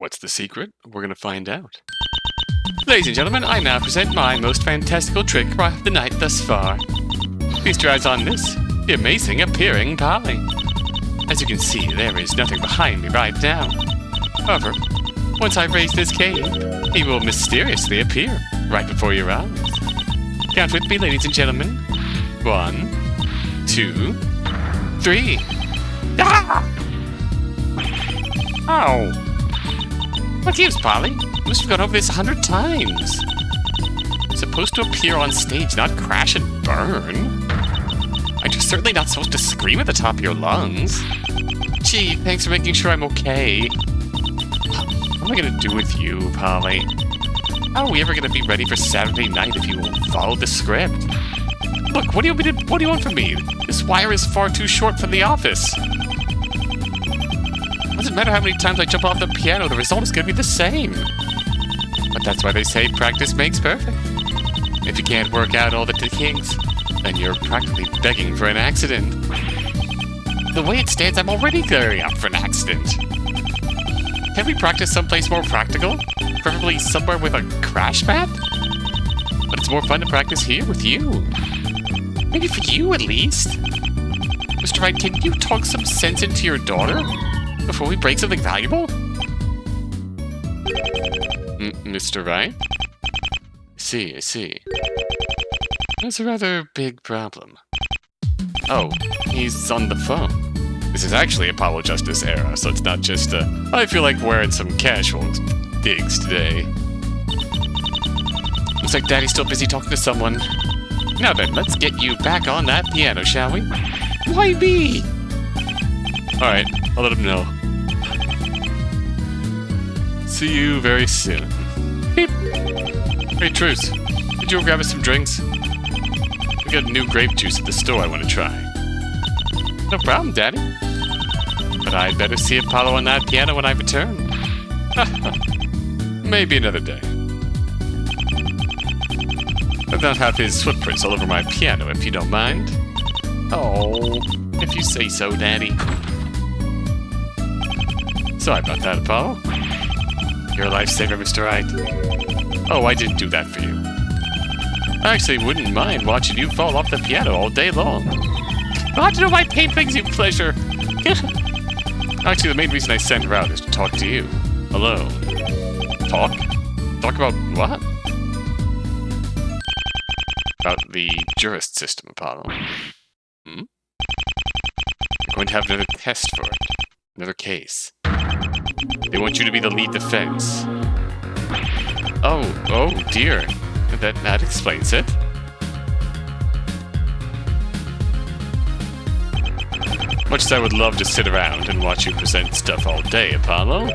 What's the secret? We're gonna find out. Ladies and gentlemen, I now present my most fantastical trick of the night thus far. Feast your eyes on this, the amazing appearing Polly. As you can see, there is nothing behind me right now. However, once I raise this cane, he will mysteriously appear right before your eyes. Count with me, ladies and gentlemen. 1, 2, 3. Ah! Ow! What gives, Polly? You must have gone over this 100 times. You're supposed to appear on stage, not crash and burn. And you're certainly not supposed to scream at the top of your lungs. Gee, thanks for making sure I'm okay. What am I gonna do with you, Polly? How are we ever gonna be ready for Saturday night if you won't follow the script? Look, what do you want from me? This wire is far too short for the office. Doesn't matter how many times I jump off the piano, the result is gonna be the same. But that's why they say practice makes perfect. If you can't work out all the kinks, then you're practically begging for an accident. The way it stands, I'm already gearing up for an accident. Can we practice someplace more practical? Preferably somewhere with a crash pad? But it's more fun to practice here with you. Maybe for you, at least. Mr. Wright, can you talk some sense into your daughter before we break something valuable? Mr. Wright? I see. That's a rather big problem. Oh, he's on the phone. This is actually Apollo Justice era, so it's not just I feel like wearing some casual digs today. Looks like Daddy's still busy talking to someone. Now then, let's get you back on that piano, shall we? Why me? Alright, I'll let him know. See you very soon. Beep. Hey, Truce. Could you grab us some drinks? We got new grape juice at the store I want to try. No problem, Daddy. But I'd better see Apollo on that piano when I return. Maybe another day. I'd not have his footprints all over my piano, if you don't mind. Oh, if you say so, Daddy. Sorry about that, Apollo. You're a lifesaver, Mr. Wright. Oh, I didn't do that for you. I actually wouldn't mind watching you fall off the piano all day long. How do you know my pain brings you pleasure? Actually, the main reason I sent her out is to talk to you. Alone. Talk? Talk about what? About the Jurist System, Apollo. You're going to have another test for it. Another case. They want you to be the lead defense. Oh dear. That explains it. Much as I would love to sit around and watch you present stuff all day, Apollo,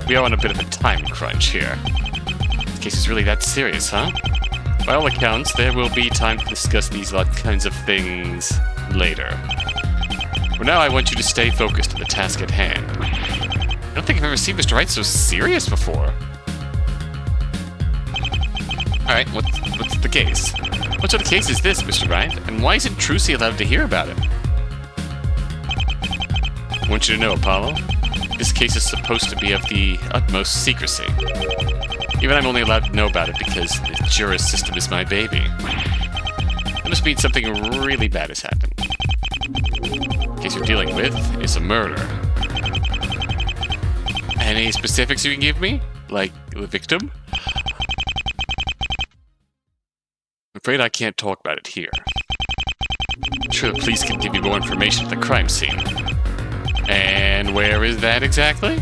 we are on a bit of a time crunch here. This case is really that serious, huh? By all accounts, there will be time to discuss these kinds of things later. For now, I want you to stay focused on the task at hand. I don't think I've ever seen Mr. Wright so serious before. Alright, what's the case? What sort of case is this, Mr. Wright? And why isn't Trucy allowed to hear about it? I want you to know, Apollo, this case is supposed to be of the utmost secrecy. Even I'm only allowed to know about it because the Jurist System is my baby. That must mean something really bad has happened. The case you're dealing with is a murder. Any specifics you can give me? Like the victim? I'm afraid I can't talk about it here. I'm sure the police can give you more information at the crime scene. And where is that exactly?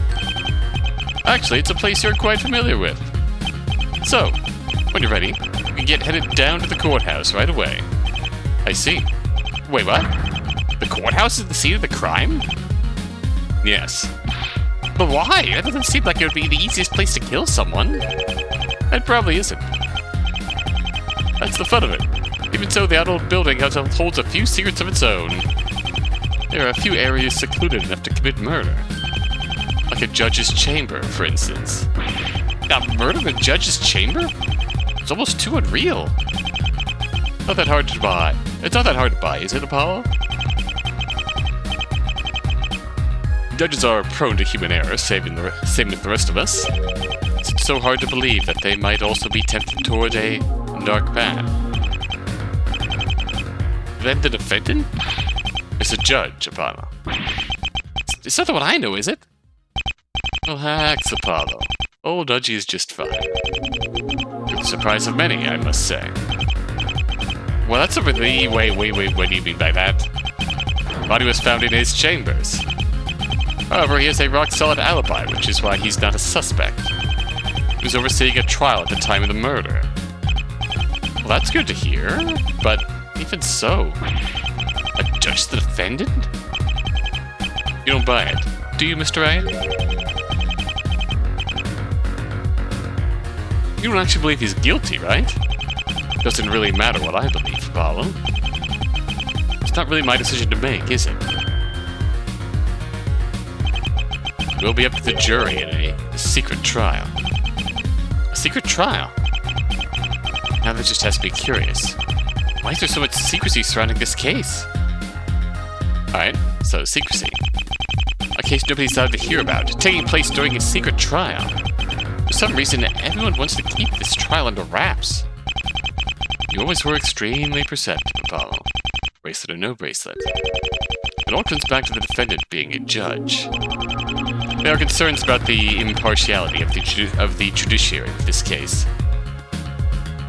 Actually, it's a place you're quite familiar with. So, when you're ready, you can get headed down to the courthouse right away. I see. Wait, what? The courthouse is the scene of the crime? Yes. But why? That doesn't seem like it would be the easiest place to kill someone. It probably isn't. That's the fun of it. Even so, the adult building holds a few secrets of its own. There are a few areas secluded enough to commit murder. Like a judge's chamber, for instance. Now, murder in a judge's chamber? It's almost too unreal. Not that hard to buy. It's not that hard to buy, is it, Apollo? Judges are prone to human error, same with the rest of us. It's so hard to believe that they might also be tempted toward a dark path. Then the defendant is a judge, Apollo. It's not the one I know, is it? Relax, Apollo. Old Udgy is just fine. To the surprise of many, I must say. Well, that's over the... Wait, what do you mean by that? The body was found in his chambers. However, he has a rock-solid alibi, which is why he's not a suspect. He was overseeing a trial at the time of the murder. Well, that's good to hear, but even so... A judge the defendant? You don't buy it, do you, Mr. Wright? You don't actually believe he's guilty, right? Doesn't really matter what I believe, Apollo. It's not really my decision to make, is it? It will be up to the jury in a secret trial. A secret trial? Now that just has me curious. Why is there so much secrecy surrounding this case? Alright, so secrecy. A case nobody's allowed to hear about, taking place during a secret trial. For some reason, everyone wants to keep this trial under wraps. You always were extremely perceptive, Apollo. Bracelet or no bracelet. It all comes back to the defendant being a judge. There are concerns about the impartiality of the judiciary in this case.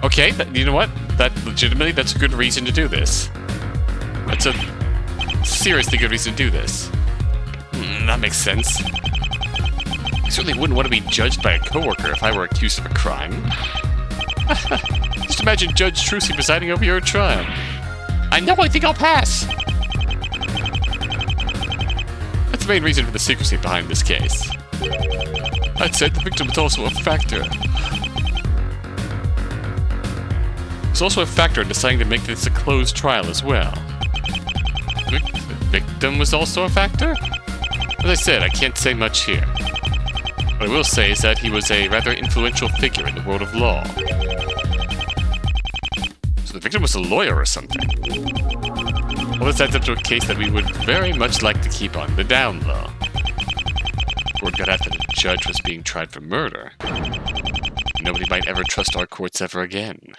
Okay, you know what? That's a good reason to do this. That's a seriously good reason to do this. That makes sense. I certainly wouldn't want to be judged by a coworker if I were accused of a crime. Just imagine Judge Trucy presiding over your trial. I know, I think I'll pass! That's the main reason for the secrecy behind this case. That said, the victim was also a factor. It's also a factor in deciding to make this a closed trial as well. The victim was also a factor? As I said, I can't say much here. What I will say is that he was a rather influential figure in the world of law. So the victim was a lawyer or something. Well, this adds up to a case that we would very much like to keep on the down low. Word got out that a judge was being tried for murder. Nobody might ever trust our courts ever again.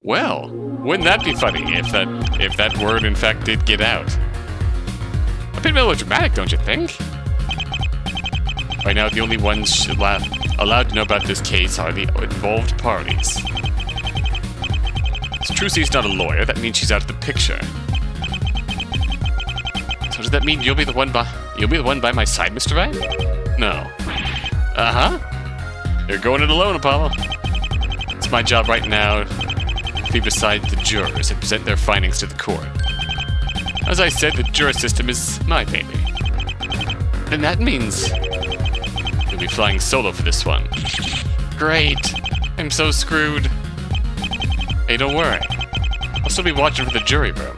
Well, wouldn't that be funny if that word in fact did get out? A bit melodramatic, don't you think? Right now, the only ones allowed to know about this case are the involved parties. So Trucy's not a lawyer, that means she's out of the picture. So does that mean you'll be the one by my side, Mr. Wright? No. Uh-huh. You're going it alone, Apollo. It's my job right now to be beside the jurors and present their findings to the court. As I said, the Jurist System is my baby. And that means you'll be flying solo for this one. Great! I'm so screwed. Hey, don't worry. I'll still be watching for the jury room.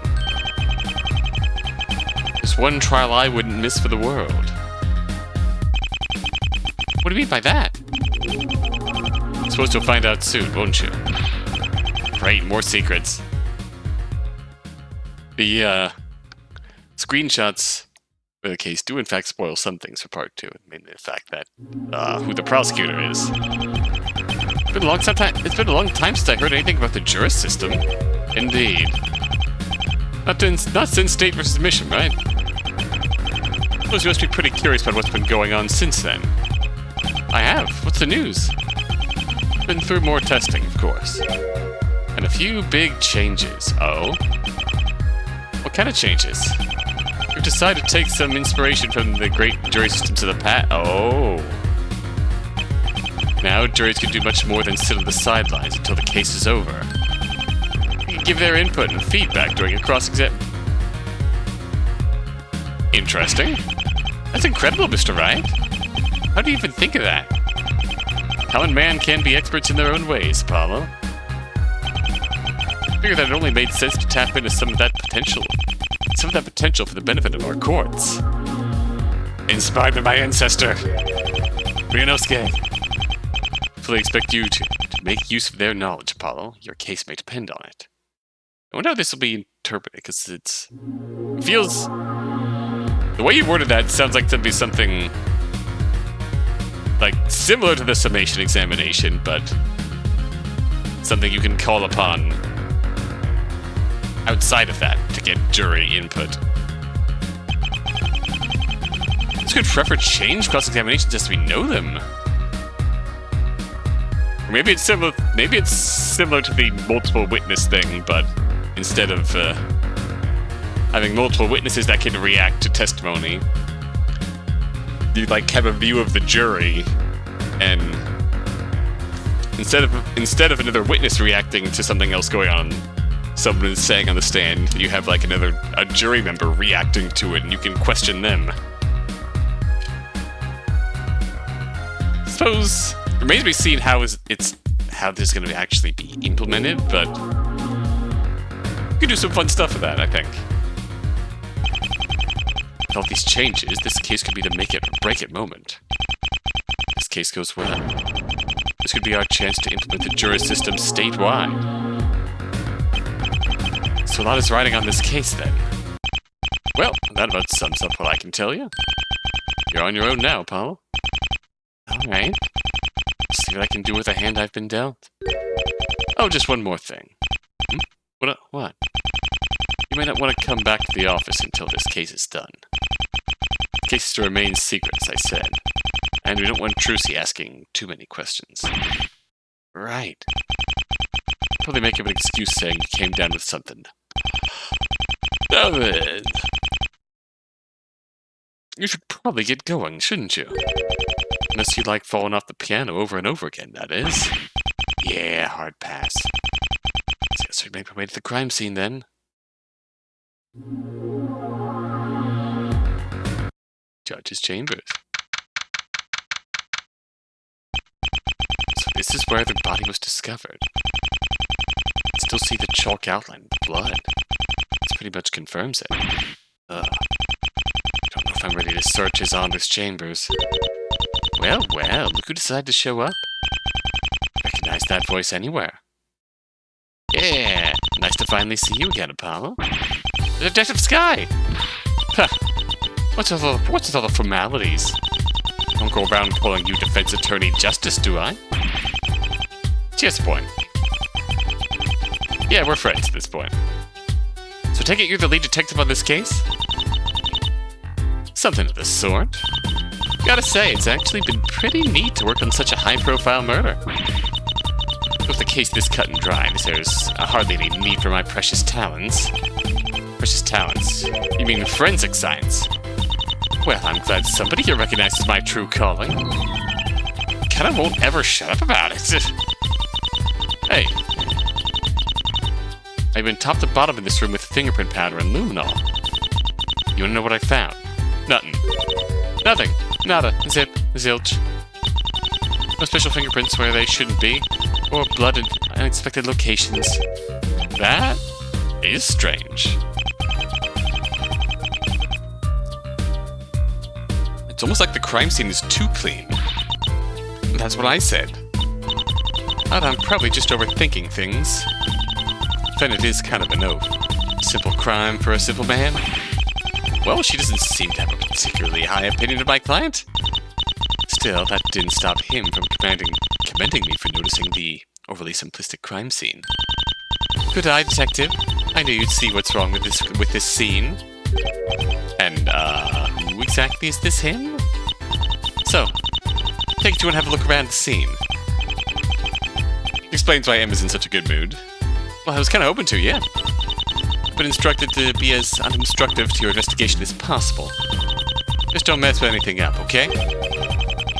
There's one trial I wouldn't miss for the world. What do you mean by that? I suppose you'll find out soon, won't you? Great, more secrets. The, screenshots for the case do in fact spoil some things for part 2, mainly the fact that, who the prosecutor is. It's been a long time since I heard anything about the Jurist System. Indeed. Not since State vs. Misham, right? I suppose you must be pretty curious about what's been going on since then. I have. What's the news? Been through more testing, of course. And a few big changes. Oh? What kind of changes? We've decided to take some inspiration from the great jury systems of the past. Oh. Now, juries can do much more than sit on the sidelines until the case is over. They can give their input and feedback during a cross-exam. Interesting. That's incredible, Mr. Wright. How do you even think of that? Common man can be experts in their own ways, Apollo. I figured that it only made sense to tap into some of that potential for the benefit of our courts. Inspired by my ancestor, Ryunosuke. Fully expect you to make use of their knowledge, Apollo. Your case may depend on it. I wonder how this will be interpreted, because it feels The way you worded that sounds like to be something like similar to the summation examination, but something you can call upon outside of that to get jury input. This could forever change cross-examinations as we know them. Or maybe it's similar. Maybe it's similar to the multiple witness thing, but instead of having multiple witnesses that can react to testimony, you like have a view of the jury, and instead of another witness reacting to something else going on, someone is saying on the stand, you have like a jury member reacting to it, and you can question them. I suppose it remains to be seen how this is going to actually be implemented, but you can do some fun stuff with that, I think. With all these changes, this case could be the make it or break it moment. If this case goes well, this could be our chance to implement the Jurist System statewide. So a lot is riding on this case, then. Well, that about sums up what I can tell you. You're on your own now, Apollo. Alright. See what I can do with the hand I've been dealt. Oh, just one more thing. What? You may not want to come back to the office until this case is done. The case is to remain secret, as I said. And we don't want Trucy asking too many questions. Right. Probably make up an excuse saying you came down with something. Now then. You should probably get going, shouldn't you? Unless you like falling off the piano over and over again, that is. Yeah, hard pass. So guess we make our way to the crime scene, then. Judge's chambers. So this is where the body was discovered. I still see the chalk outline of the blood. This pretty much confirms it. Ugh. Don't know if I'm ready to search his honor's chambers. Well, look who decided to show up. Recognize that voice anywhere. Yeah, nice to finally see you again, Apollo. Detective Sky! Huh. What's with all the formalities? I don't go around calling you defense attorney justice, do I? Cheers, point. Yeah, we're friends at this point. So take it you're the lead detective on this case? Something of the sort. Gotta say, it's actually been pretty neat to work on such a high-profile murder. With the case this cut and dry, there's hardly any need for my precious talents. Precious talents? You mean forensic science? Well, I'm glad somebody here recognizes my true calling. Kinda won't ever shut up about it. Hey. I've been top to bottom in this room with fingerprint powder and luminol. You wanna know what I found? Nothing. Nada. Zip. Zilch. No special fingerprints where they shouldn't be. Or blood in unexpected locations. That is strange. It's almost like the crime scene is too clean. That's what I said. But I'm probably just overthinking things. Then it is kind of an oath. Simple crime for a simple man? Well, she doesn't seem to have a particularly high opinion of my client. Still, that didn't stop him from commending me for noticing the overly simplistic crime scene. Good eye, detective. I knew you'd see what's wrong with this scene. And, who exactly is this him? So, take it you want to have a look around the scene. Explains why Emma's in such a good mood. Well, I was kind of hoping to, yeah. But instructed to be as unobstructive to your investigation as possible. Just don't mess with anything up, okay?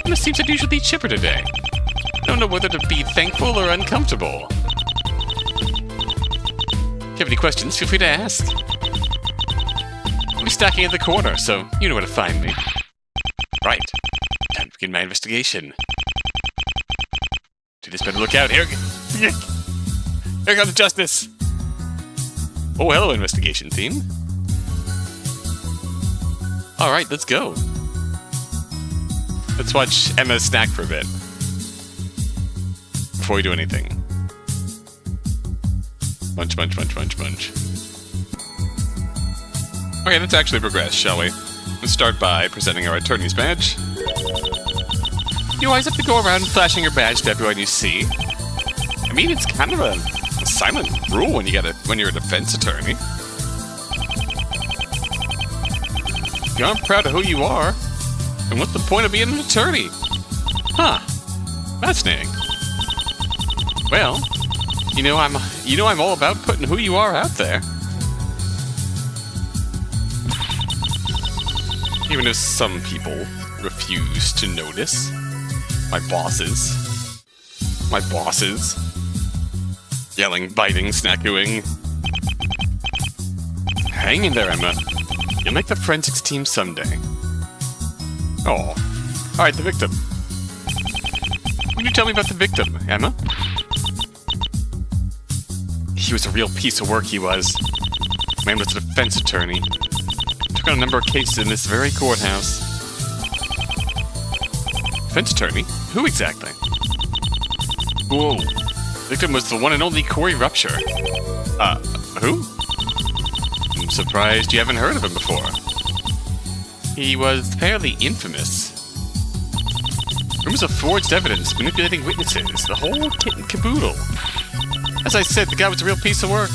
Emma seems unusually chipper today. I don't know whether to be thankful or uncomfortable. If you have any questions, feel free to ask. I'll be stacking in the corner, so you know where to find me. Right. Time to begin my investigation. Do this better look out. Here comes justice. Oh, hello, investigation team. Alright, let's go. Let's watch Emma snack for a bit. Before we do anything. Munch, munch, munch, munch, munch. Okay, let's actually progress, shall we? Let's start by presenting our attorney's badge. You always have to go around flashing your badge to everyone you see. I mean, it's kind of a silent rule when you're a defense attorney. You aren't proud of who you are, and what's the point of being an attorney? Huh. Fascinating. Well, you know I'm all about putting who you are out there. Even if some people refuse to notice. My bosses. Yelling, biting, snackooing. Hang in there, Emma. You'll make the forensics team someday. Oh. Alright, the victim. Can you tell me about the victim, Emma? He was a real piece of work, he was. Man was a defense attorney. Took on a number of cases in this very courthouse. Defense attorney? Who exactly? Whoa. Victim was the one and only Corey Rupture. Who? I'm surprised you haven't heard of him before. He was fairly infamous. Rumors of forged evidence, manipulating witnesses, the whole kit and caboodle. As I said, the guy was a real piece of work.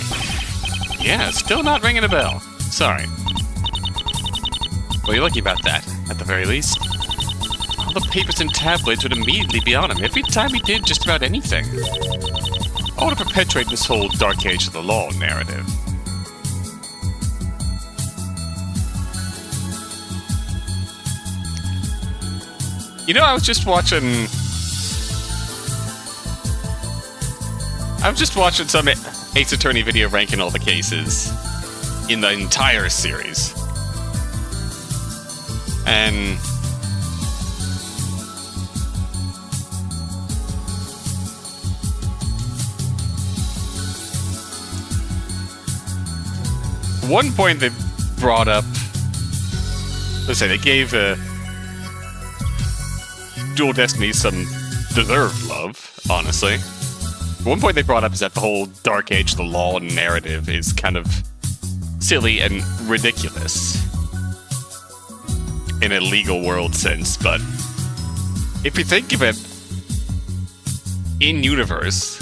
Yeah, still not ringing a bell. Sorry. Well, you're lucky about that, at the very least. All the papers and tabloids would immediately be on him every time he did just about anything. All to perpetuate this whole Dark Age of the Law narrative. You know, I was just watching some Ace Attorney video ranking all the cases in the entire series. And one point they brought up, let's say they gave Dual Destiny some deserved love, honestly. One point they brought up is that the whole Dark Age of the Law narrative is kind of silly and ridiculous in a legal world sense, but if you think of it in universe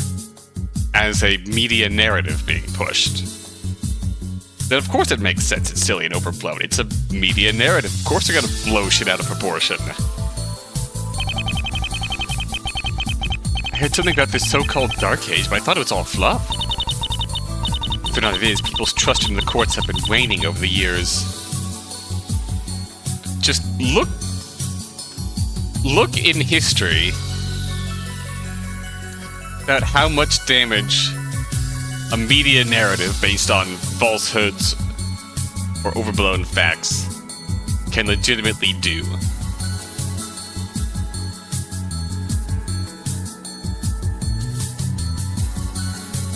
as a media narrative being pushed, then of course it makes sense. It's silly and overblown. It's a media narrative. Of course they're gonna blow shit out of proportion. I heard something about this so-called Dark Age, but I thought it was all fluff. If not, it is. People's trust in the courts have been waning over the years. Just look in history at how much damage a media narrative based on falsehoods or overblown facts can legitimately do.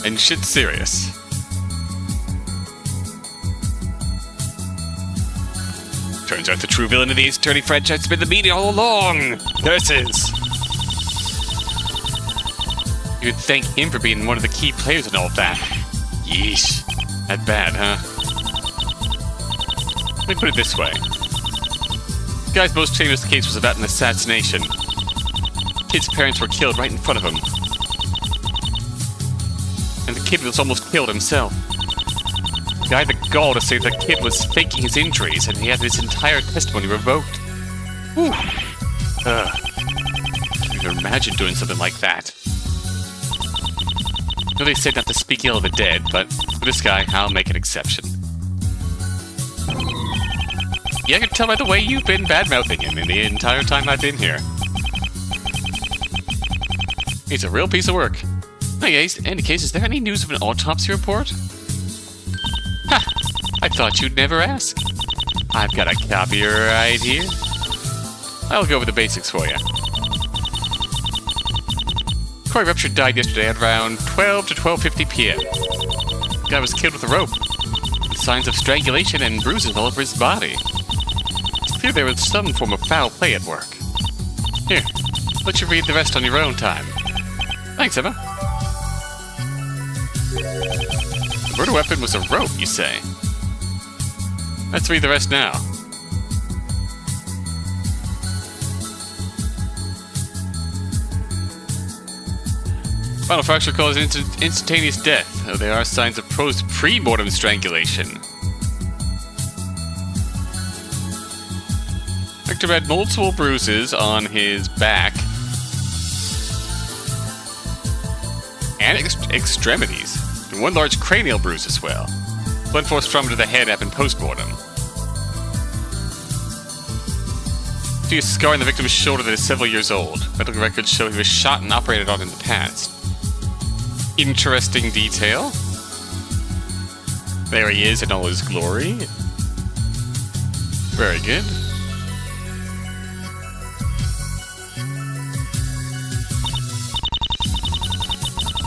And shit's serious. Turns out the true villain of the Ace Attorney franchise has been the media all along. Curses. You'd thank him for being one of the key players in all of that. Yeesh. That bad, huh? Let me put it this way. The guy's most famous case was about an assassination. The kid's parents were killed right in front of him. And the kid was almost killed himself. The guy had the gall to say the kid was faking his injuries and he had his entire testimony revoked. Whew. Can you imagine doing something like that? I know they said not to speak ill of the dead, but for this guy, I'll make an exception. Yeah, I can tell by the way you've been bad-mouthing him in the entire time I've been here. He's a real piece of work. Hey, Ace, in any case, is there any news of an autopsy report? Ha! I thought you'd never ask. I've got a copy right here. I'll go over the basics for you. Corey Rupture died yesterday at around 12 to 12:50 p.m. The guy was killed with a rope, with signs of strangulation and bruises all over his body. It's clear there was some form of foul play at work. Here, let you read the rest on your own time. Thanks, Emma. The murder weapon was a rope, you say? Let's read the rest now. Final fracture causes instantaneous death, though there are signs of pre-mortem strangulation. Victor had multiple bruises on his back and extremities, and one large cranial bruise as well. Blunt force trauma to the head happened post-mortem. See a scar on the victim's shoulder that is several years old. Medical records show he was shot and operated on in the past. Interesting detail. There he is in all his glory. Very good.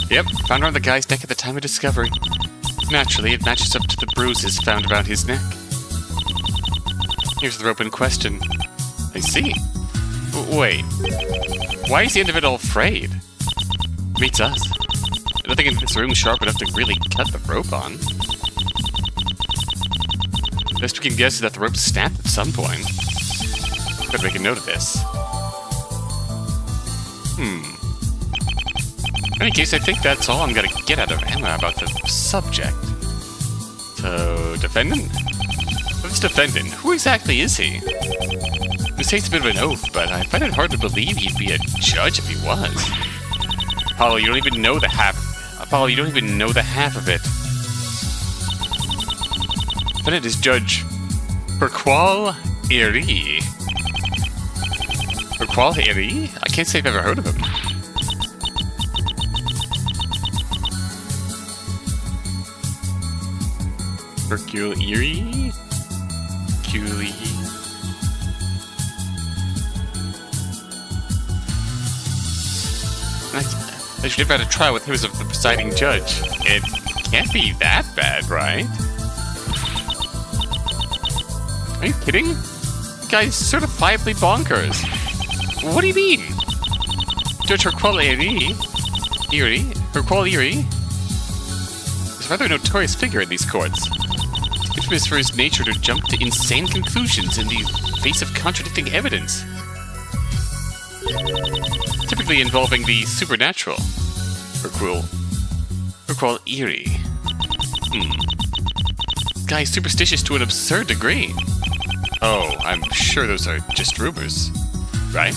Yep, found around the guy's neck at the time of discovery. Naturally, it matches up to the bruises found around his neck. Here's the rope in question. I see. Wait. Why is the end of it all frayed? Beats us. Nothing in this room is sharp enough to really cut the rope on. Best we can guess is that the rope snapped at some point. Gotta make a note of this. In any case, I think that's all I'm gonna get out of Emma about the subject. So, defendant? This defendant, who exactly is he? This takes a bit of an oath, but I find it hard to believe he'd be a judge if he was. Apollo, you don't even know the half. Apollo, you don't even know the half of it. Defendant is Judge Perqual Eri. Perqual Eri? I can't say I've ever heard of him. Perqual Eri? Culie. I should have had a trial with him as the presiding judge. It can't be that bad, right? Are you kidding? The guy's certifiably bonkers. What do you mean? Judge Hercule Erie is a rather notorious figure in these courts. He's infamous for his nature to jump to insane conclusions in the face of contradicting evidence. Typically involving the supernatural. Hercule Erie. This guy is superstitious to an absurd degree. Oh, I'm sure those are just rumors. Right?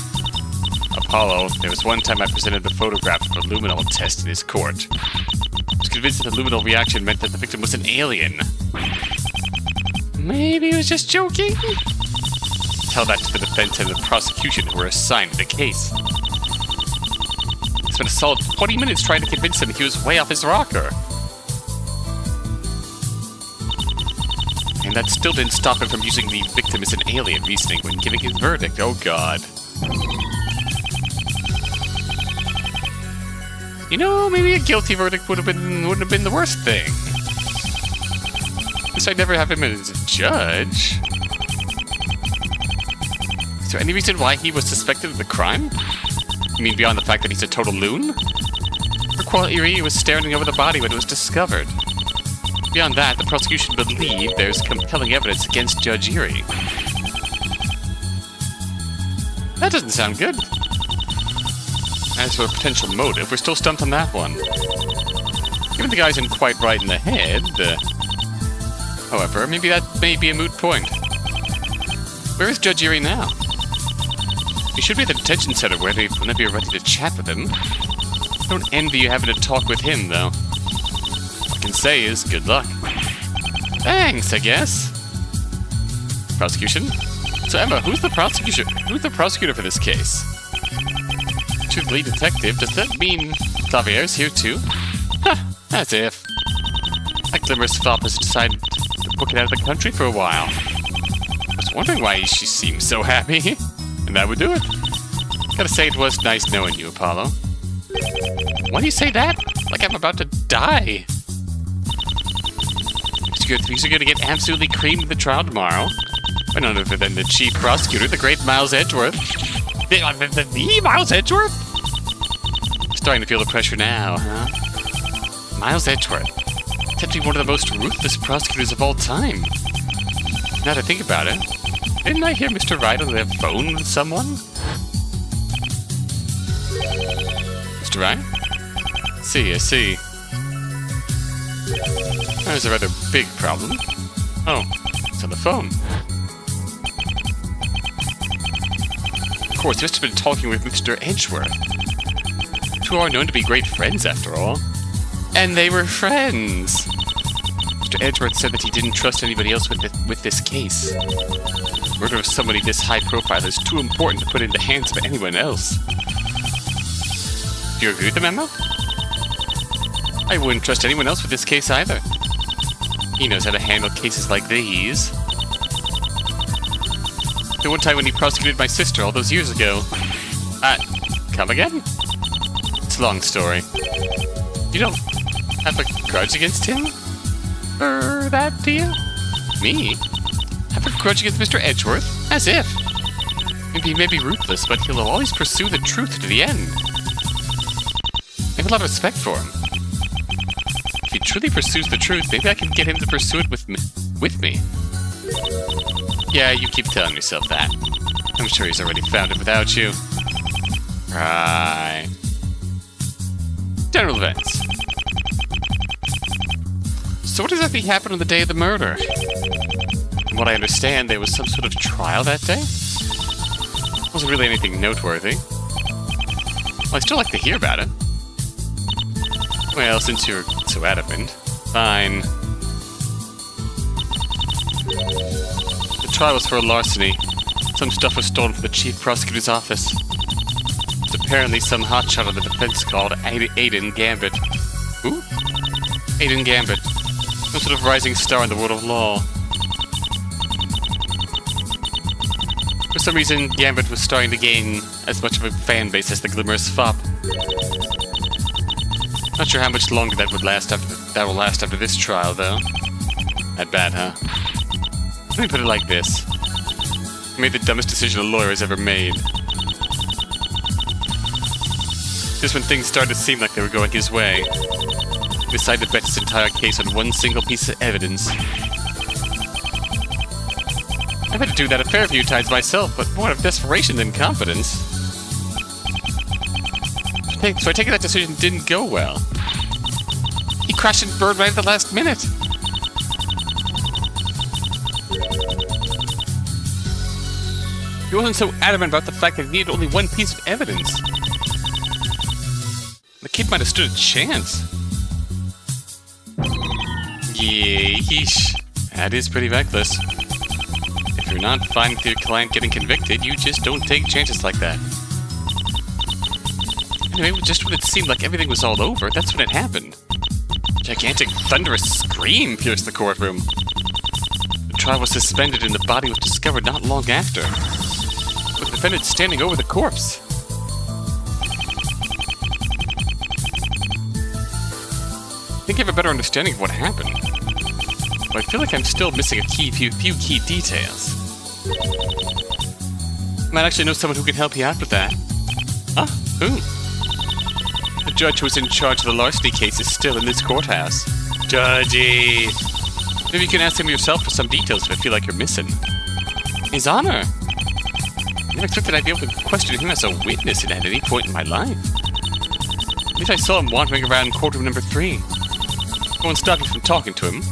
Apollo, there was one time I presented the photograph of a luminol test in his court. I was convinced that the luminol reaction meant that the victim was an alien. Maybe he was just joking? Tell that to the defense and the prosecution who were assigned to the case. I spent a solid 20 minutes trying to convince him he was way off his rocker. And that still didn't stop him from using the victim as an alien reasoning when giving his verdict. Oh god. You know, maybe a guilty verdict wouldn't have been the worst thing. At least I'd never have him as a judge. Is there any reason why he was suspected of the crime? You mean beyond the fact that he's a total loon? Hercule Erie was staring over the body when it was discovered. Beyond that, the prosecution believed there's compelling evidence against Judge Erie. That doesn't sound good. As for a potential motive, we're still stumped on that one. Given the guy isn't quite right in the head, however, maybe that may be a moot point. Where is Judge Erie now? He should be at the detention center whenever you're ready to chat with him. I don't envy you having to talk with him, though. All I can say is good luck. Thanks, I guess. Prosecution? So Emma, who's the prosecutor for this case? To the lead detective, does that mean Xavier's here too? Huh, as if. That glimmerous fop has decided to book it out of the country for a while. I was wondering why she seemed so happy. And that would do it. Gotta say, it was nice knowing you, Apollo. Why do you say that? Like I'm about to die. Things are gonna get absolutely creamed in the trial tomorrow. By none other than the chief prosecutor, the great Miles Edgeworth. The Miles Edgeworth? Starting to feel the pressure now, huh? Miles Edgeworth. Said to be one of the most ruthless prosecutors of all time. Now that I think about it, didn't I hear Mr. Wright on the phone with someone? Mr. Wright? I see. That was a rather big problem. Oh, it's on the phone. Of course, you must have been talking with Mr. Edgeworth. Two are known to be great friends, after all. And they were friends! Mr. Edgeworth said that he didn't trust anybody else with this case. The murder of somebody this high profile is too important to put in the hands of anyone else. Do you agree with the memo? I wouldn't trust anyone else with this case either. He knows how to handle cases like these. The one time when he prosecuted my sister all those years ago. Come again? It's a long story. You don't have a grudge against him? That do you? Me? Have a grudge against Mr. Edgeworth? As if. He may be ruthless, but he'll always pursue the truth to the end. I have a lot of respect for him. If he truly pursues the truth, maybe I can get him to pursue it with me. Yeah, you keep telling yourself that. I'm sure he's already found it without you. Right. General events. So what exactly happened on the day of the murder? From what I understand, there was some sort of trial that day? Wasn't really anything noteworthy. Well, I'd still like to hear about it. Well, since you're so adamant, fine. The trial was for a larceny. Some stuff was stolen from the chief prosecutor's office. It's apparently some hotshot of the defense called Aiden Gambit. Who? Aiden Gambit. Some sort of rising star in the world of law. For some reason, Gambit was starting to gain as much of a fan base as the Glimmerous Fop. Not sure how much longer that will last after this trial, though. That bad, huh? Let me put it like this. He made the dumbest decision a lawyer has ever made. Just when things started to seem like they were going his way, he decided to bet his entire case on one single piece of evidence. I've had to do that a fair few times myself, but more out of desperation than confidence. So I take it that decision didn't go well. He crashed and burned right at the last minute. He wasn't so adamant about the fact that he needed only one piece of evidence. The kid might have stood a chance. Yeesh. That is pretty reckless. If you're not fine with your client getting convicted, you just don't take chances like that. Anyway, just when it seemed like everything was all over, that's when it happened. A gigantic, thunderous scream pierced the courtroom. The trial was suspended and the body was discovered not long after, with the defendant standing over the corpse. I think I have a better understanding of what happened, but I feel like I'm still missing a few key details. I might actually know someone who can help you out with that. Huh? Who? The judge who was in charge of the larceny case is still in this courthouse. Judgy! Maybe you can ask him yourself for some details if I feel like you're missing. His Honor! I never expected I'd be able to question him as a witness at any point in my life. At least I saw him wandering around courtroom number 3. No one stopped me from talking to him.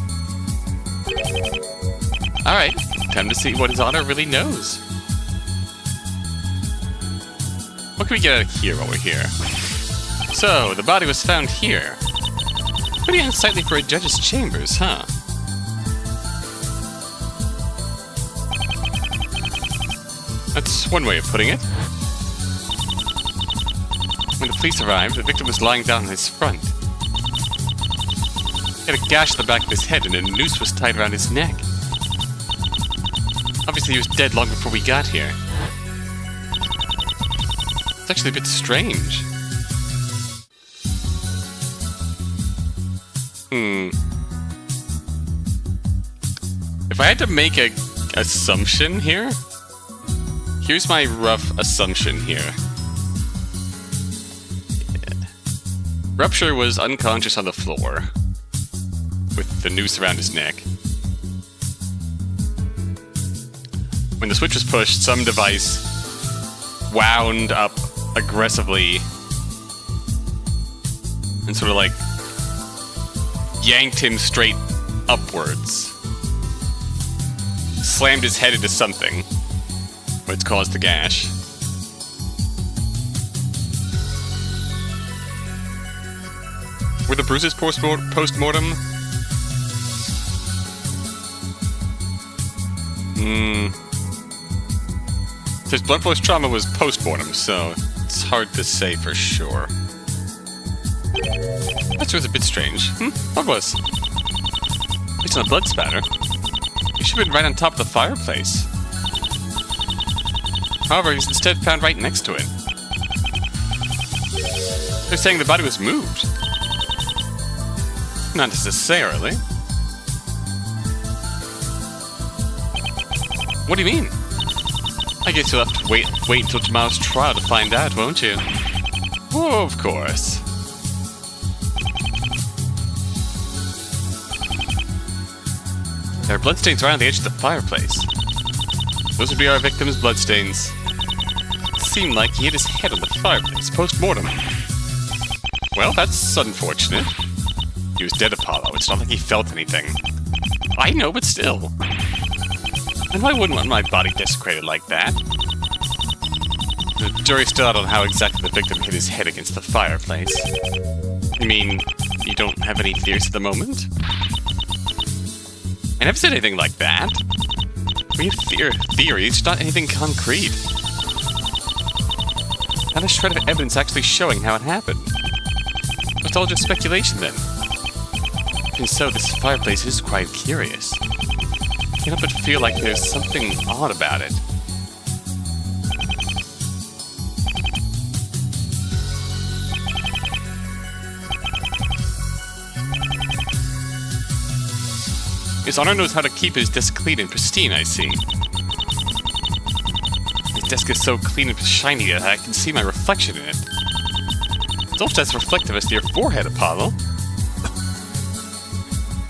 Alright, time to see what His Honor really knows. What can we get out of here while we're here? So, the body was found here. Pretty unsightly for a judge's chambers, huh? That's one way of putting it. When the police arrived, the victim was lying down on his front. He had a gash in the back of his head and a noose was tied around his neck. Obviously he was dead long before we got here. It's actually a bit strange. If I had to make an assumption here, here's my rough assumption here. Rupture was unconscious on the floor, with the noose around his neck. When the switch was pushed, some device wound up aggressively and sort of like yanked him straight upwards. Slammed his head into something, which caused the gash. Were the bruises post-mortem? His blunt force trauma was post-mortem, so it's hard to say for sure. That was a bit strange. What was? It's not a blood spatter. He should have been right on top of the fireplace. However, he's instead found right next to it. They're saying the body was moved. Not necessarily. What do you mean? I guess you'll have to wait until tomorrow's trial to find out, won't you? Oh, of course. There are bloodstains around the edge of the fireplace. Those would be our victim's bloodstains. It seemed like he hit his head on the fireplace post-mortem. Well, that's unfortunate. He was dead, Apollo. It's not like he felt anything. I know, but still. And I wouldn't want my body desecrated like that. The jury's still out on how exactly the victim hit his head against the fireplace. You mean, you don't have any theories at the moment? I never said anything like that. We have theories, not anything concrete. Not a shred of evidence actually showing how it happened. It's all just speculation then. And so this fireplace is quite curious. I can't help but feel like there's something odd about it. His Honor knows how to keep his desk clean and pristine, I see. His desk is so clean and shiny that I can see my reflection in it. It's almost as reflective as your forehead, Apollo.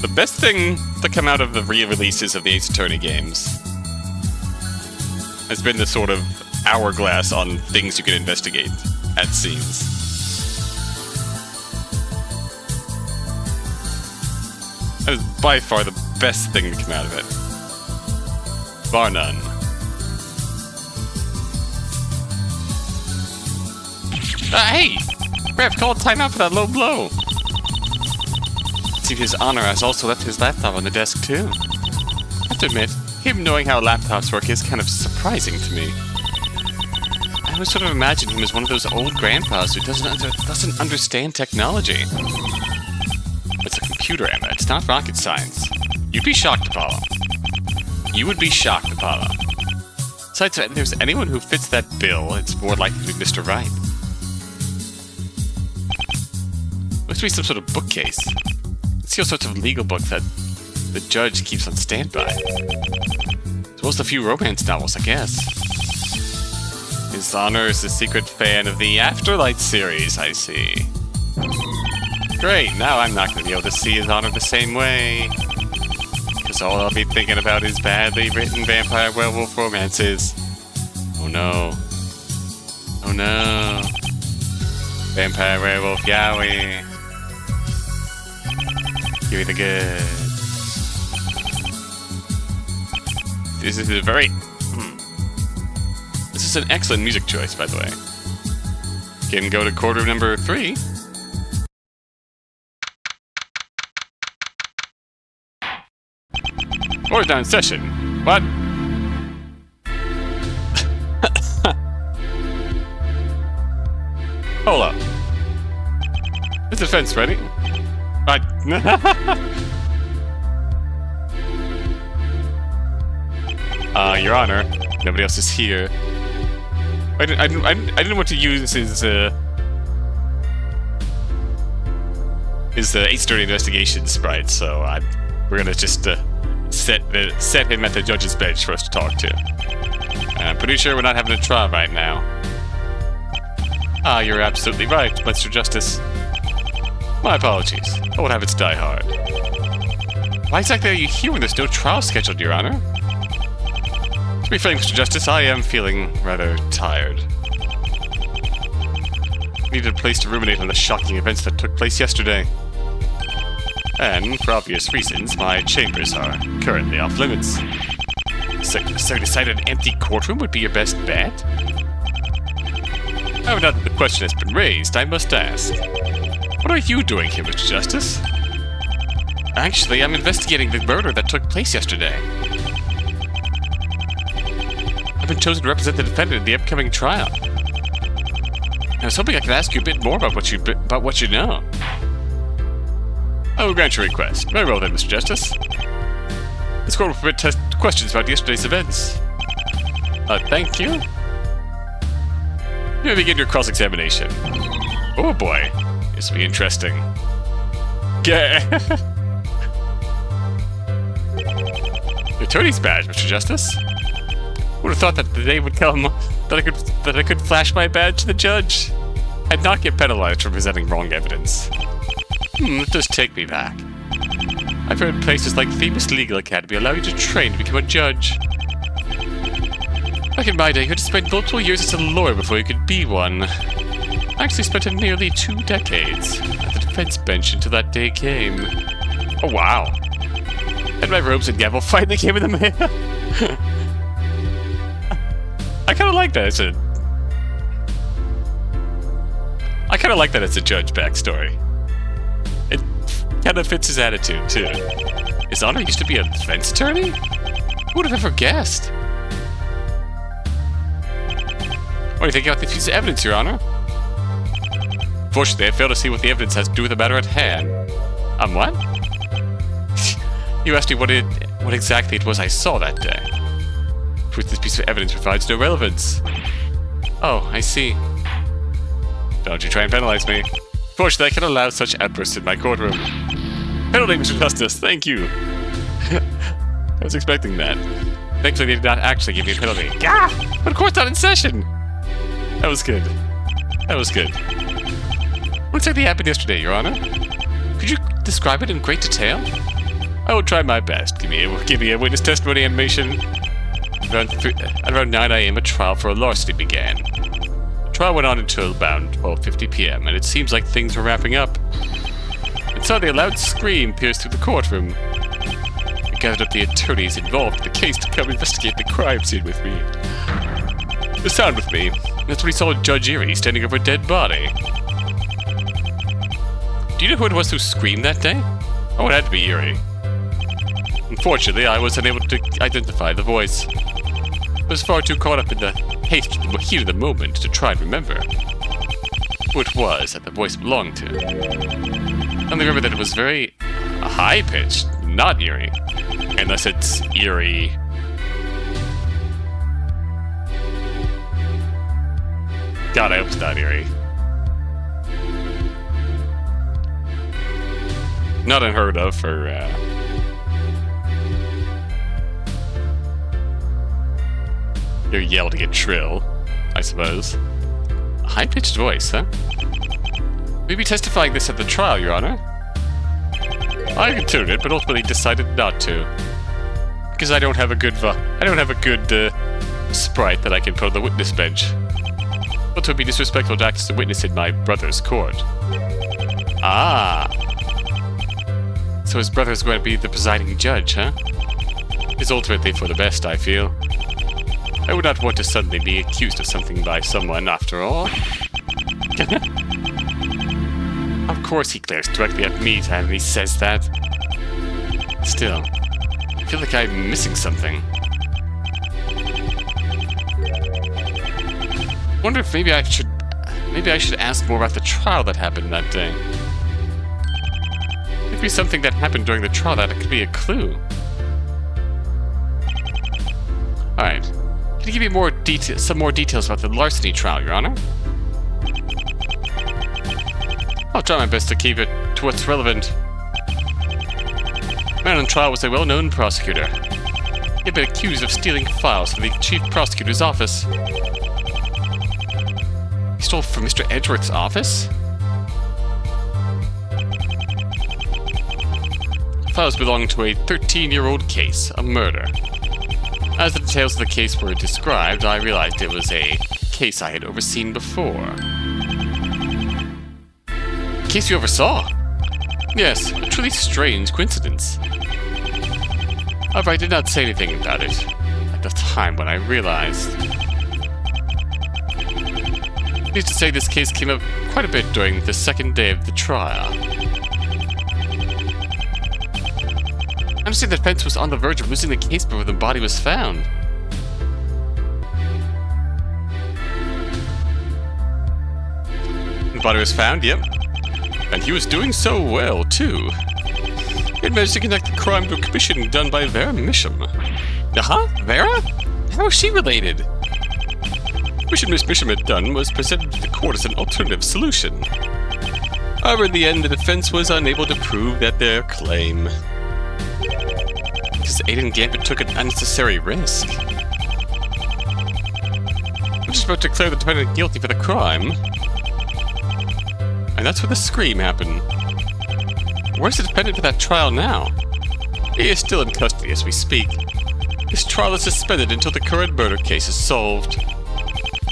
The best thing to come out of the re-releases of the Ace Attorney games has been the sort of hourglass on things you can investigate at scenes. That is by far the best thing to come out of it. Bar none. Hey! Rev, call timeout for that low blow! See, His Honor has also left his laptop on the desk, too. I have to admit, him knowing how laptops work is kind of surprising to me. I always sort of imagine him as one of those old grandpas who doesn't understand technology. It's a computer, Emma. It's not rocket science. You'd be shocked, Apollo. You would be shocked, Apollo. Besides, if there's anyone who fits that bill, it's more likely to be Mr. Wright. Looks to be some sort of bookcase. See all sorts of legal books that the judge keeps on standby. As well as a few romance novels, I guess. His Honor is a secret fan of the Afterlight series, I see. Great, now I'm not going to be able to see His Honor the same way. Because all I'll be thinking about is badly written vampire werewolf romances. Oh no. Oh no. Vampire werewolf yaoi. Give me the good. This is a very... This is an excellent music choice, by the way. Can go to courtroom number 3. Order down session. What? Hold up. Is the defense ready? Your Honor, nobody else is here. I didn't want to use his Ace Attorney investigation sprite, so we're gonna just set him at the judge's bench for us to talk to. I'm pretty sure we're not having a trial right now. You're absolutely right, Mr. Justice. My apologies. I won't have it die hard. Why exactly are you here when there's no trial scheduled, Your Honor? To be frank, Mr. Justice, I am feeling rather tired. needed a place to ruminate on the shocking events that took place yesterday. And, for obvious reasons, my chambers are currently off limits. So decided an empty courtroom would be your best bet? Now that the question has been raised, I must ask. What are you doing here, Mr. Justice? Actually, I'm investigating the murder that took place yesterday. I've been chosen to represent the defendant in the upcoming trial. I was hoping I could ask you a bit more about what you know. I will grant your request. Very well then, Mr. Justice. This court will permit questions about yesterday's events. Thank you. You may begin your cross-examination. Oh boy, this will be interesting. The attorney's badge, Mr. Justice. Would have thought that the day would come that I could flash my badge to the judge. I'd not get penalized for presenting wrong evidence. It does take me back. I've heard places like the famous legal academy allow you to train to become a judge. Back in my day, you had to spend multiple years as a lawyer before you could be one. I actually spent nearly 2 decades at the defense bench until that day came. Oh wow. And my robes and gavel finally came in the mail. I kind of like that as a judge backstory. It kind of fits his attitude, too. His Honor used to be a defense attorney? Who would have ever guessed? What do you think about this piece of evidence, Your Honor? Fortunately, I failed to see what the evidence has to do with the matter at hand. What? You asked me what exactly it was I saw that day. Which this piece of evidence provides no relevance. Oh, I see. Don't you try and penalize me. Fortunately, I can allow such outbursts in my courtroom. Penalty, Mr. Justice, thank you. I was expecting that. Thankfully, they did not actually give me a penalty. Gah! But court's not in session! That was good. That was good. What exactly happened yesterday, Your Honor? Could you describe it in great detail? I will try my best. Give me a witness testimony animation. At around 9 AM, a trial for a larceny began. The trial went on until about 12:50 PM, and it seems like things were wrapping up. And suddenly a loud scream pierced through the courtroom. I gathered up the attorneys involved in the case to come investigate the crime scene with me. The sound with me. That's when he saw Judge Erie standing over a dead body. Do you know who it was who screamed that day? Oh, it had to be Erie. Unfortunately, I was unable to identify the voice. I was far too caught up in the heat of the moment to try and remember who it was that the voice belonged to. I only remember that it was very high-pitched, not eerie. Unless it's eerie. God, I hope it's not eerie. Not unheard of for, your yell to get shrill, I suppose. A high-pitched voice, huh? We'll be testifying this at the trial, Your Honor. I considered it, but ultimately decided not to. Because I don't have a good sprite that I can put on the witness bench. But it would be disrespectful to act as a witness in my brother's court. Ah. So his brother's going to be the presiding judge, huh? It's ultimately for the best, I feel. I would not want to suddenly be accused of something by someone, after all. Of course he glares directly at me and he says that. Still, I feel like I'm missing something. Wonder if maybe I should ask more about the trial that happened that day. Maybe something that happened during the trial that could be a clue. Alright. Can you give me some more details about the larceny trial, Your Honor? I'll try my best to keep it to what's relevant. The man on trial was a well-known prosecutor. He had been accused of stealing files from the chief prosecutor's office. He stole from Mr. Edgeworth's office? The files belonged to a 13-year-old case, a murder. As the details of the case were described, I realized it was a case I had overseen before. case you oversaw? Yes, a truly strange coincidence. However, I did not say anything about it at the time when I realized. Needless to say, this case came up quite a bit during the second day of the trial. I understand the defense was on the verge of losing the case before the body was found. The body was found, yep. And he was doing so well, too. He had managed to connect the crime to a commission done by Vera Misham. Vera? How is she related? The mission Miss Misham had done was presented to the court as an alternative solution. However, in the end, the defense was unable to prove that their claim. Because Aiden Gambit took an unnecessary risk. We're just about to declare the defendant guilty for the crime. And that's where the scream happened. Where's the defendant for that trial now? He is still in custody as we speak. His trial is suspended until the current murder case is solved.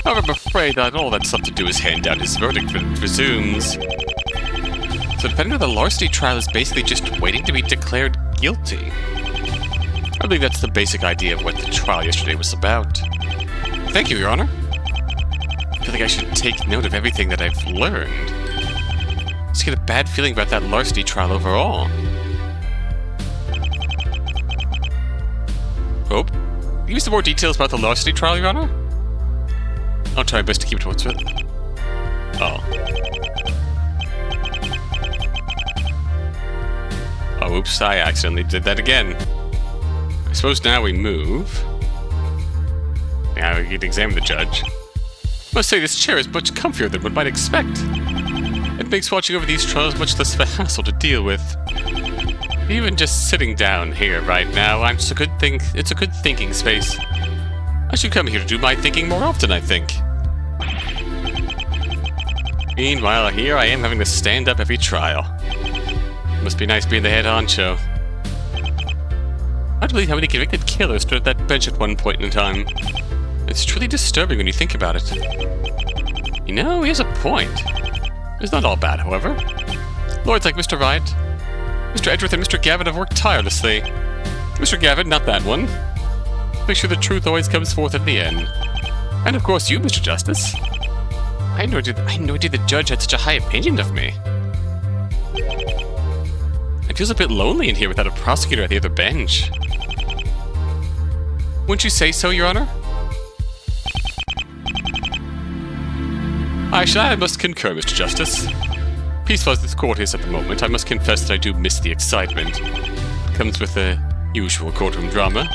However, I'm afraid that all that's left to do is hand down his verdict when it resumes. So the defendant of the larceny trial is basically just waiting to be declared guilty. I believe that's the basic idea of what the trial yesterday was about. Thank you, Your Honor. I feel like I should take note of everything that I've learned. I just get a bad feeling about that larceny trial overall. Oh, give me some more details about the larceny trial, Your Honor? I'll try my best to keep it towards it. Oh. Oh, oops, I accidentally did that again. I suppose now we move. Now we can examine the judge. I must say this chair is much comfier than one might expect. It makes watching over these trials much less of a hassle to deal with. Even just sitting down here right now, it's a good thinking space. I should come here to do my thinking more often, I think. Meanwhile, here I am having to stand up every trial. Must be nice being the head honcho. I don't believe how many convicted killers stood at that bench at one point in time. It's truly disturbing when you think about it. You know, he has a point. It's not all bad, however. Lords like Mr. Wright, Mr. Edgeworth, and Mr. Gavin have worked tirelessly. Mr. Gavin, not that one. Make sure the truth always comes forth at the end. And of course you, Mr. Justice. I had no idea the judge had such a high opinion of me. It feels a bit lonely in here without a prosecutor at the other bench. Wouldn't you say so, Your Honor? I must concur, Mr. Justice. Peaceful as this court is at the moment, I must confess that I do miss the excitement. It comes with the usual courtroom drama.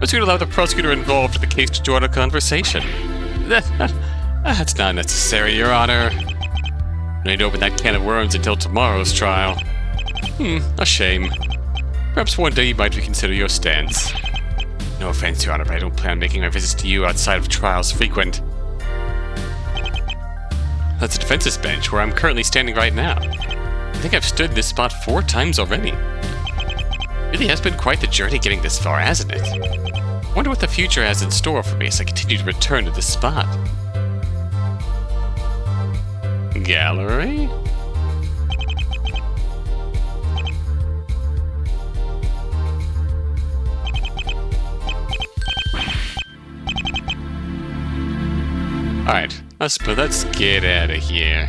But you would allow the prosecutor involved in the case to join a conversation. That's not necessary, Your Honor. I need to open that can of worms until tomorrow's trial. A shame. Perhaps one day you might reconsider your stance. No offense, Your Honor, but I don't plan on making my visits to you outside of trials frequent. That's the defense's bench, where I'm currently standing right now. I think I've stood in this spot 4 times already. It really has been quite the journey getting this far, hasn't it? Wonder what the future has in store for me as I continue to return to this spot. Gallery? Alright, let's get out of here.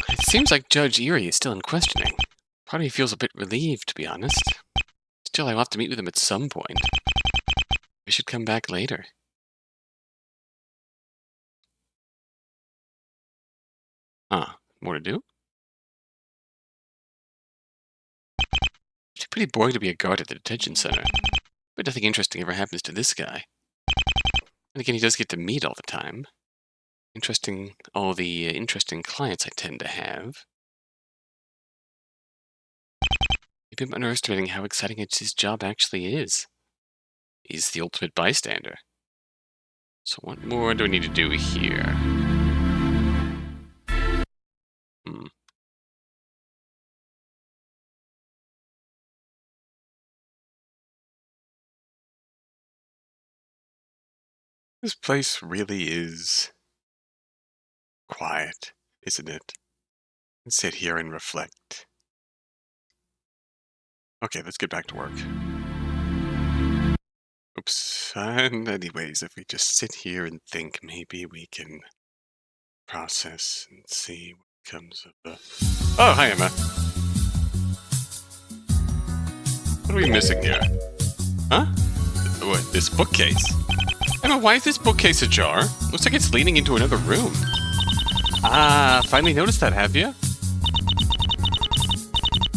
It seems like Judge Erie is still in questioning. Part of me feels a bit relieved, to be honest. Still, I'll have to meet with him at some point. I should come back later. More to do? It's pretty boring to be a guard at the detention center. But nothing interesting ever happens to this guy. And again, he does get to meet all the time. All the interesting clients I tend to have. Maybe I'm underestimating how exciting his job actually is. He's the ultimate bystander. So what more do I need to do here? This place really is quiet, isn't it? And sit here and reflect. Okay, let's get back to work. Oops. And anyways, if we just sit here and think, maybe we can process and see what comes of the... Oh, hi, Emma. What are we missing here? Huh? What, this bookcase? Emma, why is this bookcase ajar? Looks like it's leaning into another room. Ah, finally noticed that, have you?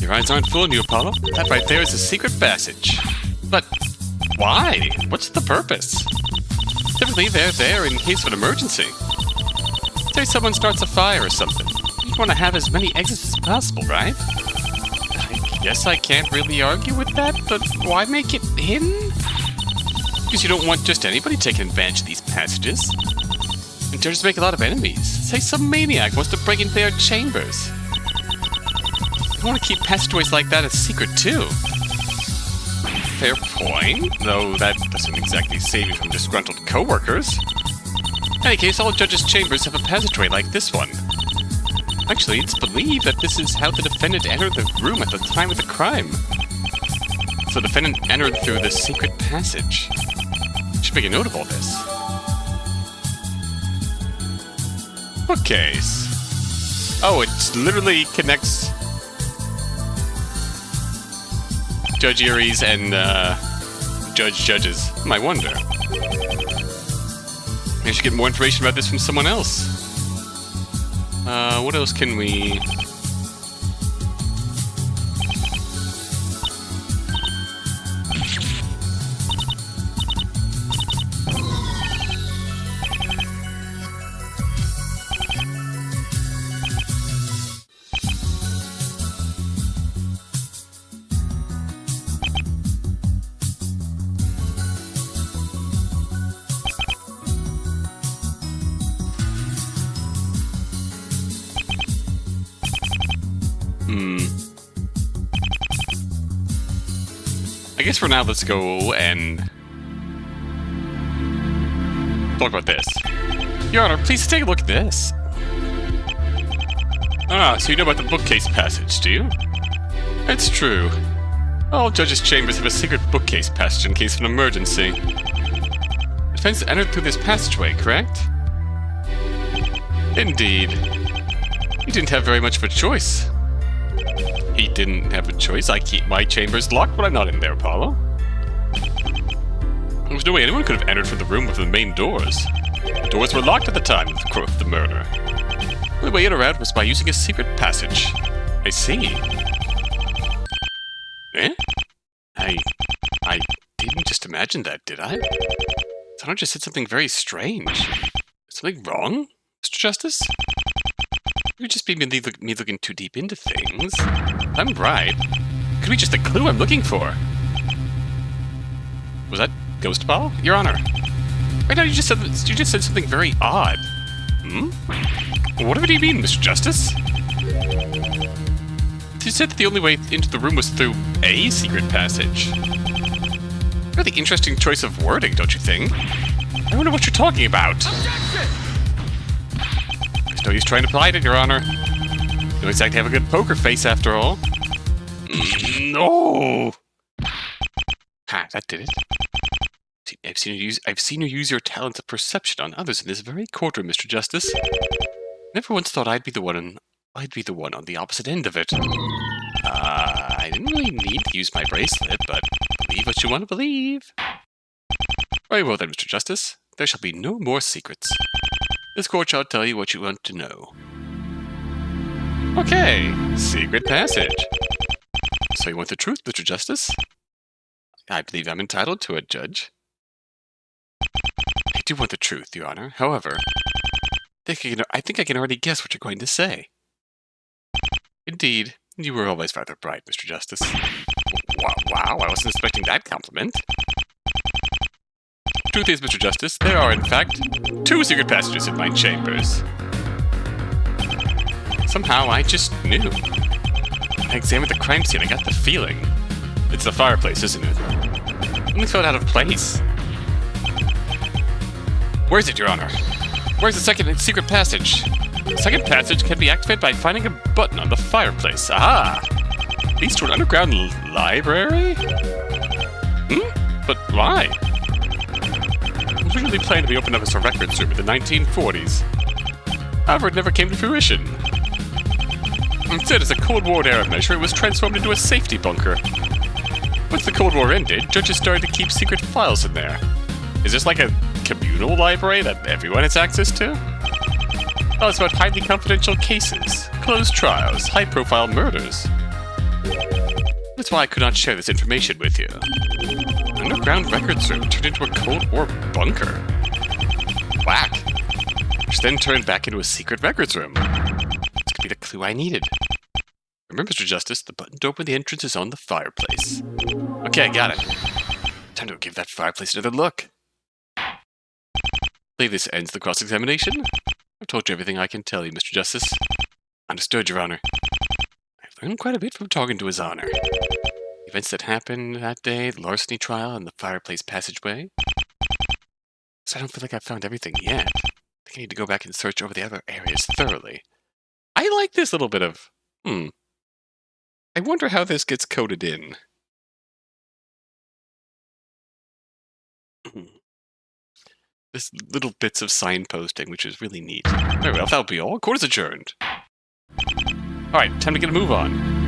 Your eyes aren't fooling you, Apollo. That right there is a secret passage. But why? What's the purpose? Typically, they're there in case of an emergency. Say someone starts a fire or something. You want to have as many exits as possible, right? I guess I can't really argue with that, but why make it hidden? Because you don't want just anybody taking advantage of these passages. And judges make a lot of enemies. Say some maniac wants to break into their chambers. You want to keep passageways like that a secret, too. Fair point, though that doesn't exactly save you from disgruntled co-workers. In any case, all judges' chambers have a passageway like this one. Actually, it's believed that this is how the defendant entered the room at the time of the crime. So the defendant entered through the secret passage. Should make a note of all this. Bookcase. Oh, it literally connects Judge Erie's and Judges. I wonder. Maybe I should get more information about this from someone else. What else can we... I guess for now, let's go and talk about this. Your Honor, please take a look at this. Ah, so you know about the bookcase passage, do you? It's true. All judges' chambers have a secret bookcase passage in case of an emergency. The defense entered through this passageway, correct? Indeed. He didn't have very much of a choice. He didn't have a choice. I keep my chambers locked when I'm not in there, Apollo. There's no way anyone could have entered from the room with the main doors. The doors were locked at the time of the murder. The only way in or out was by using a secret passage. I see. Eh? I didn't just imagine that, did I? Someone just said something very strange. Is something wrong, Mr. Justice? It would just be me looking too deep into things. I'm right. Could be just a clue I'm looking for. Was that Ghost Ball? Your Honor. Right now you just said something very odd. Hmm? What do you mean, Mr. Justice? You said that the only way into the room was through a secret passage. Really interesting choice of wording, don't you think? I wonder what you're talking about. Objection! There's no use trying to hide it, Your Honor. You don't exactly have a good poker face, after all. No! Ha, that did it. I've seen you use your talents of perception on others in this very courtroom, Mr. Justice. Never once thought I'd be the one on the opposite end of it. I didn't really need to use my bracelet, but believe what you want to believe. Very well then, Mr. Justice. There shall be no more secrets. This court shall tell you what you want to know. Okay, secret passage. So you want the truth, Mr. Justice? I believe I'm entitled to it, Judge. I do want the truth, Your Honor. However, I think I can already guess what you're going to say. Indeed, you were always rather bright, Mr. Justice. Wow, I wasn't expecting that compliment. Truth is, Mr. Justice, there are, in fact, 2 secret passages in my chambers. Somehow, I just knew. I examined the crime scene, I got the feeling. It's the fireplace, isn't it? It only felt out of place. Where is it, Your Honor? Where's the second secret passage? The second passage can be activated by finding a button on the fireplace. Aha! Leads to an underground library? But why? Originally planned to be opened up as a records room in the 1940s. However, it never came to fruition. Instead, as a Cold War-era measure, it was transformed into a safety bunker. Once the Cold War ended, judges started to keep secret files in there. Is this like a communal library that everyone has access to? Oh, it's about highly confidential cases, closed trials, high-profile murders. That's why I could not share this information with you. Underground records room turned into a Cold War bunker. Whack. Which then turned back into a secret records room. This could be the clue I needed. Remember, Mr. Justice, the button to open the entrance is on the fireplace. Okay, got it. Time to give that fireplace another look. I believe this ends the cross-examination. I've told you everything I can tell you, Mr. Justice. Understood, Your Honor. I've learned quite a bit from talking to His Honor. Events that happened that day, the larceny trial, and the fireplace passageway. So I don't feel like I've found everything yet. I think I need to go back and search over the other areas thoroughly. I like this little bit of, I wonder how this gets coded in. This little bits of signposting, which is really neat. Very well, that'll be all. Court is adjourned. Alright, time to get a move on.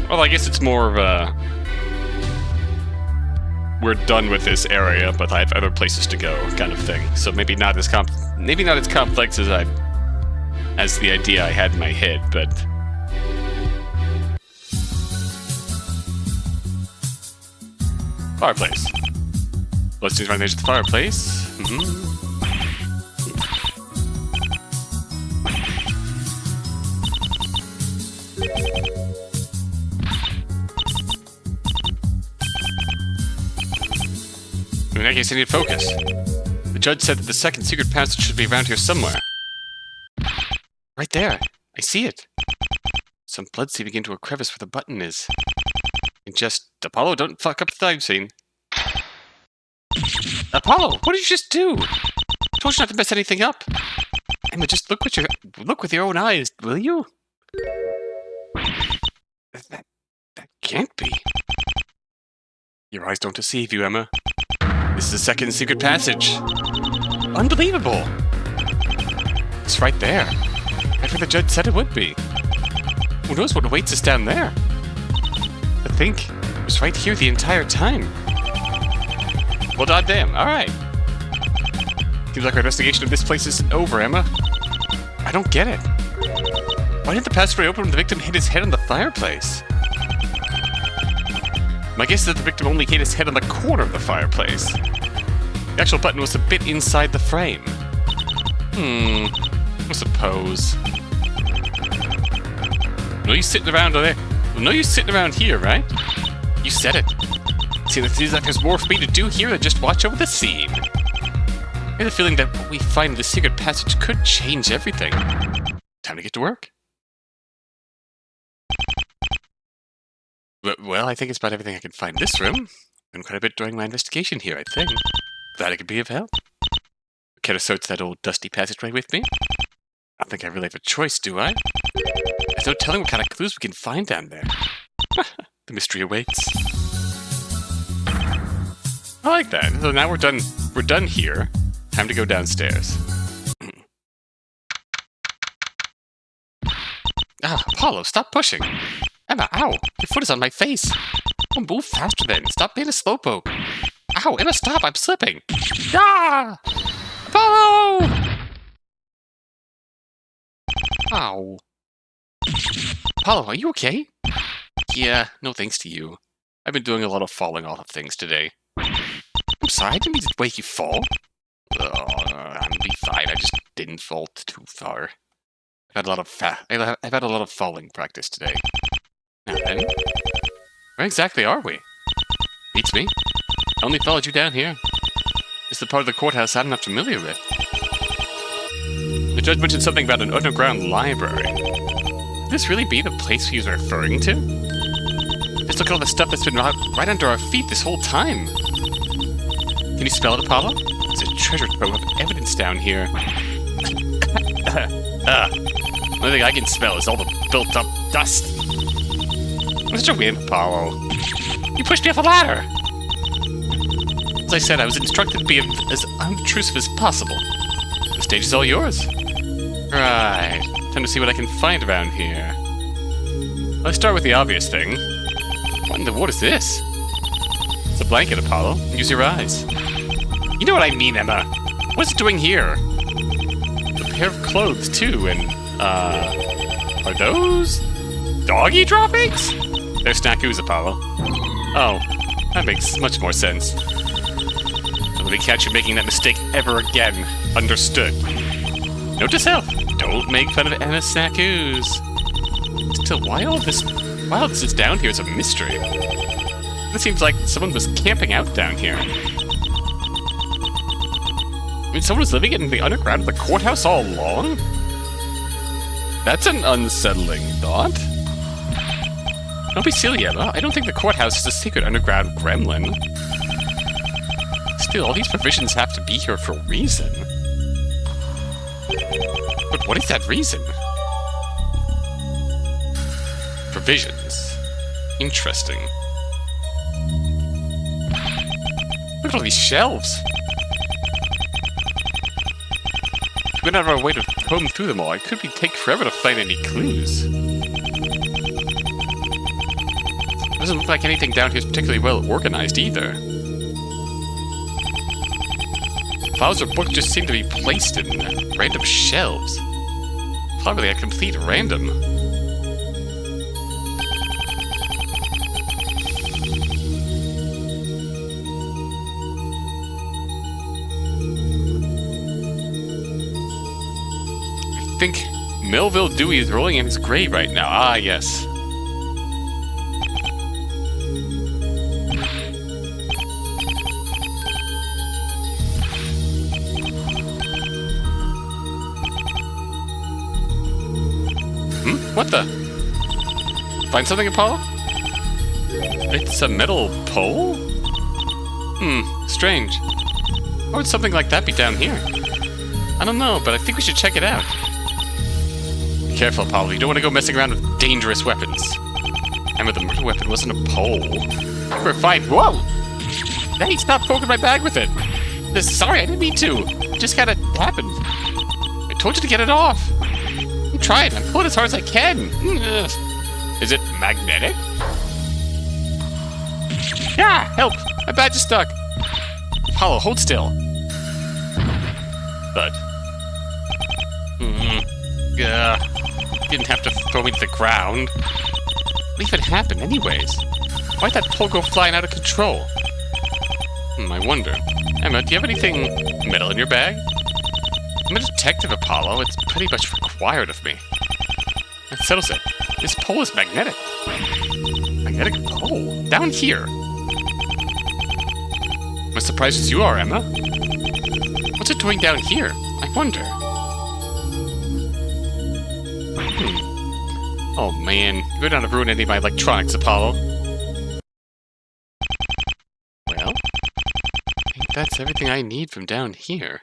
Well, I guess it's more of a... we're done with this area, but I have other places to go kind of thing. So maybe not as complex as the idea I had in my head, but... Fireplace. Let's do the edge of the fireplace. In that case, I need to focus. The judge said that the second secret passage should be around here somewhere. Right there. I see it. Some blood seeping into a crevice where the button is. And just... Apollo, don't fuck up the time scene. Apollo, what did you just do? I told you not to mess anything up. Emma, just look with your own eyes, will you? That can't be. Your eyes don't deceive you, Emma. This is the second secret passage. Unbelievable! It's right there. Right where the judge said it would be. Who knows what awaits us down there? I think it was right here the entire time. Well, goddamn. Alright. Seems like our investigation of this place isn't over, Emma. I don't get it. Why didn't the passageway open when the victim hit his head on the fireplace? My guess is that the victim only hit his head on the corner of the fireplace. The actual button was a bit inside the frame. I suppose. No use sitting around there. No use sitting around here, right? You said it. See, it seems like there's more for me to do here than just watch over the scene. I have the feeling that what we find in the secret passage could change everything. Time to get to work. Well, I think it's about everything I can find in this room. Been quite a bit during my investigation here, I think. Glad I could be of help. Care to search that old dusty passageway with me? I don't think I really have a choice, do I? There's no telling what kind of clues we can find down there. The mystery awaits. I like that. So now we're done. We're done here. Time to go downstairs. Apollo, stop pushing. Emma, ow! Your foot is on my face. Oh, move faster then. Stop being a slowpoke. Ow, Emma, stop! I'm slipping. Ah! Apollo! Ow. Apollo, are you okay? Yeah, no thanks to you. I've been doing a lot of falling off of things today. I'm sorry, I didn't mean to make you fall. I'll be fine. I just didn't fall too far. I've had a lot of falling practice today. Now then, where exactly are we? Beats me. I only followed you down here. It's the part of the courthouse I'm not familiar with. The judge mentioned something about an underground library. Could this really be the place he was referring to? Just look at all the stuff that's been right under our feet this whole time. Can you smell it, Apollo? There's a treasure trove of evidence down here. The only thing I can smell is all the built-up dust. I'm such a wimp, Apollo. You pushed me off a ladder! As I said, I was instructed to be as unobtrusive as possible. The stage is all yours. Right. Time to see what I can find around here. Let's start with the obvious thing. What is this? It's a blanket, Apollo. Use your eyes. You know what I mean, Emma. What's it doing here? A pair of clothes, too, and, are those doggy droppings? They're snackoos, Apollo. Oh, that makes much more sense. Don't let me catch you making that mistake ever again. Understood. Note to self, don't make fun of Emma's snackoos. Still, why all this is down here is a mystery. It seems like someone was camping out down here. I mean, someone was living in the underground of the courthouse all along? That's an unsettling thought. Don't be silly, Emma. I don't think the courthouse is a secret underground gremlin. Still, all these provisions have to be here for a reason. But what is that reason? Provisions. Interesting. Look at all these shelves. If we went out of our way to comb through them all, it could take forever to find any clues. Doesn't look like anything down here is particularly well organized either. Files or books just seem to be placed in random shelves. Probably a complete random. I think Melville Dewey is rolling in his grave right now. Ah, yes. What the? Find something, Apollo? It's a metal pole? Strange. Why would something like that be down here? I don't know, but I think we should check it out. Be careful, Apollo. You don't want to go messing around with dangerous weapons. Remember, the murder weapon wasn't a pole. We're fine. Whoa! Hey, stop poking my bag with it. Sorry, I didn't mean to. It just kinda happened. I told you to get it off. I'm trying. I'm pulling as hard as I can. Is it magnetic? Yeah, help! My badge is stuck. Apollo, hold still. But didn't have to throw me to the ground. What even happened, anyways? Why'd that pole go flying out of control? I wonder. Emma, do you have anything metal in your bag? I'm a detective, Apollo. It's pretty much required of me. That settles it. This pole is magnetic. Magnetic pole? Down here? I'm as surprised as you are, Emma. What's it doing down here? I wonder. Oh man, you better not have ruined any of my electronics, Apollo. Well, I think that's everything I need from down here.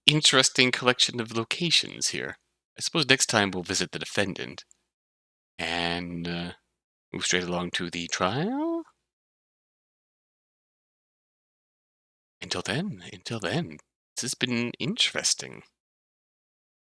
Interesting collection of locations here. I suppose next time we'll visit the defendant and move straight along to the trial. Until then, this has been interesting.